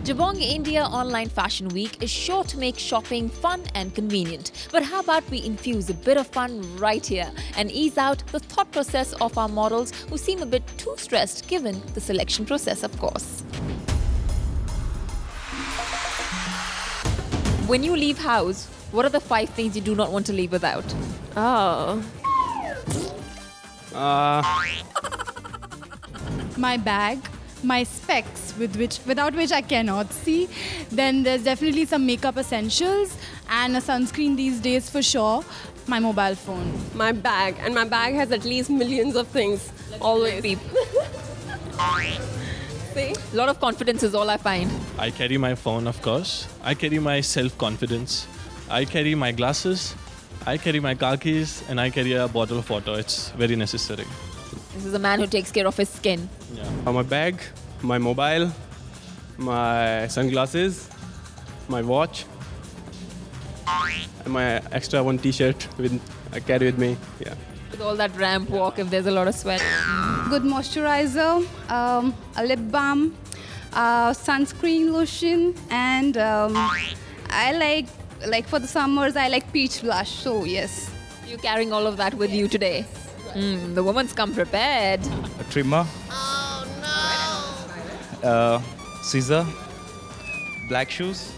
Jabong India Online Fashion Week is sure to make shopping fun and convenient. But how about we infuse a bit of fun right here and ease out the thought process of our models who seem a bit too stressed given the selection process, of course. When you leave house, what are the 5 things you do not want to leave without? Oh. My bag, my specs without which I cannot see. Then there's definitely some makeup essentials and a sunscreen these days for sure. My mobile phone. My bag. And my bag has at least millions of things. Always. See? See? A lot of confidence is all I find. I carry my phone, of course. I carry my self-confidence. I carry my glasses. I carry my car keys. And I carry a bottle of water. It's very necessary. This is a man who takes care of his skin. Yeah. My bag, my mobile, my sunglasses, my watch, and my extra one t-shirt I carry with me. Yeah. With all that ramp walk, if there's a lot of sweat. Good moisturizer, a lip balm, sunscreen lotion, and I like for the summers I like peach blush. So yes. You carrying all of that with you today? The woman's come prepared. A trimmer. Oh no! Scissor. Black shoes.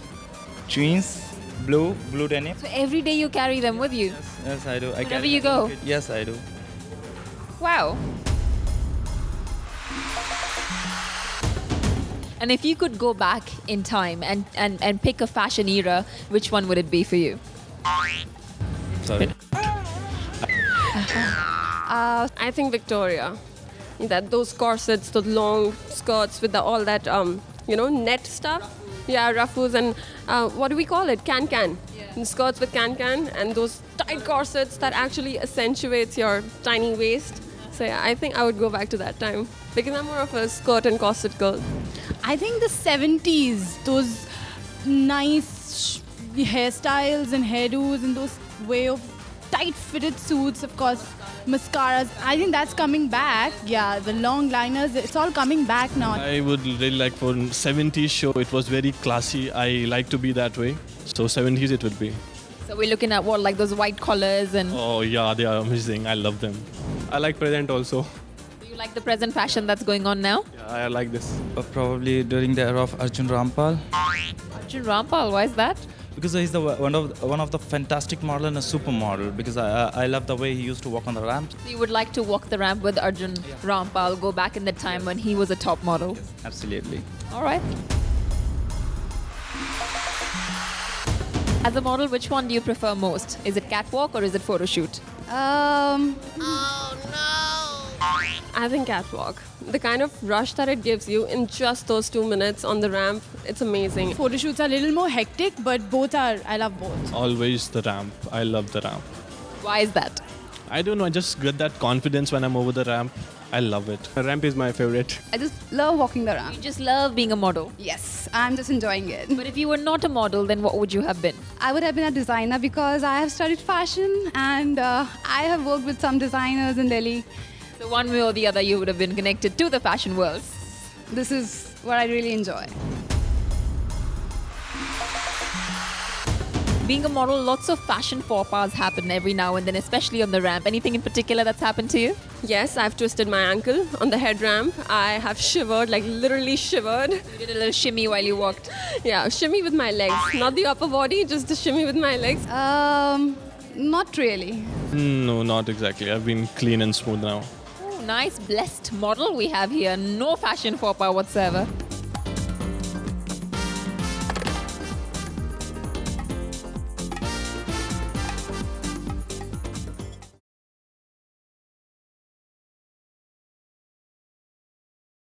Jeans. Blue denim. So every day you carry them with you? Yes, I do. Wherever you go? Yes, I do. Wow. And if you could go back in time and pick a fashion era, which one would it be for you? Sorry. I think Victoria. Those corsets, those long skirts with all that, net stuff. Yeah, ruffles and what do we call it? Can-can. Yeah. Skirts with can-can and those tight corsets that actually accentuates your tiny waist. So yeah, I think I would go back to that time because I'm more of a skirt and corset girl. I think the 70s, those nice hairstyles and hairdos and those way of tight fitted suits, of course, mascaras. I think that's coming back. Yeah, the long liners, it's all coming back now. I would really like for 70s show. It was very classy. I like to be that way. So 70s it would be. So we're looking at what, like those white collars and... Oh yeah, they are amazing. I love them. I like present also. Do you like the present fashion that's going on now? Yeah, I like this. Probably during the era of Arjun Rampal. Arjun Rampal, why is that? Because he's one of the fantastic model and a supermodel. Because I love the way he used to walk on the ramp. So you would like to walk the ramp with Arjun Rampal, go back in the time when he was a top model? Yes, absolutely. All right. As a model, which one do you prefer most? Is it catwalk or is it photo shoot? I think catwalk. The kind of rush that it gives you in just those 2 minutes on the ramp, it's amazing. Photo shoots are a little more hectic, but I love both. Always the ramp. I love the ramp. Why is that? I don't know. I just get that confidence when I'm over the ramp. I love it. The ramp is my favorite. I just love walking the ramp. You just love being a model. Yes, I'm just enjoying it. But if you were not a model, then what would you have been? I would have been a designer because I have studied fashion and I have worked with some designers in Delhi. So one way or the other, you would have been connected to the fashion world. This is what I really enjoy. Being a model, lots of fashion faux pas happen every now and then, especially on the ramp. Anything in particular that's happened to you? Yes, I've twisted my ankle on the head ramp. I have shivered, like literally shivered. You did a little shimmy while you walked. Yeah, shimmy with my legs. Not the upper body, just the shimmy with my legs. Not really. No, not exactly. I've been clean and smooth now. Oh, nice, blessed model we have here. No fashion faux pas whatsoever.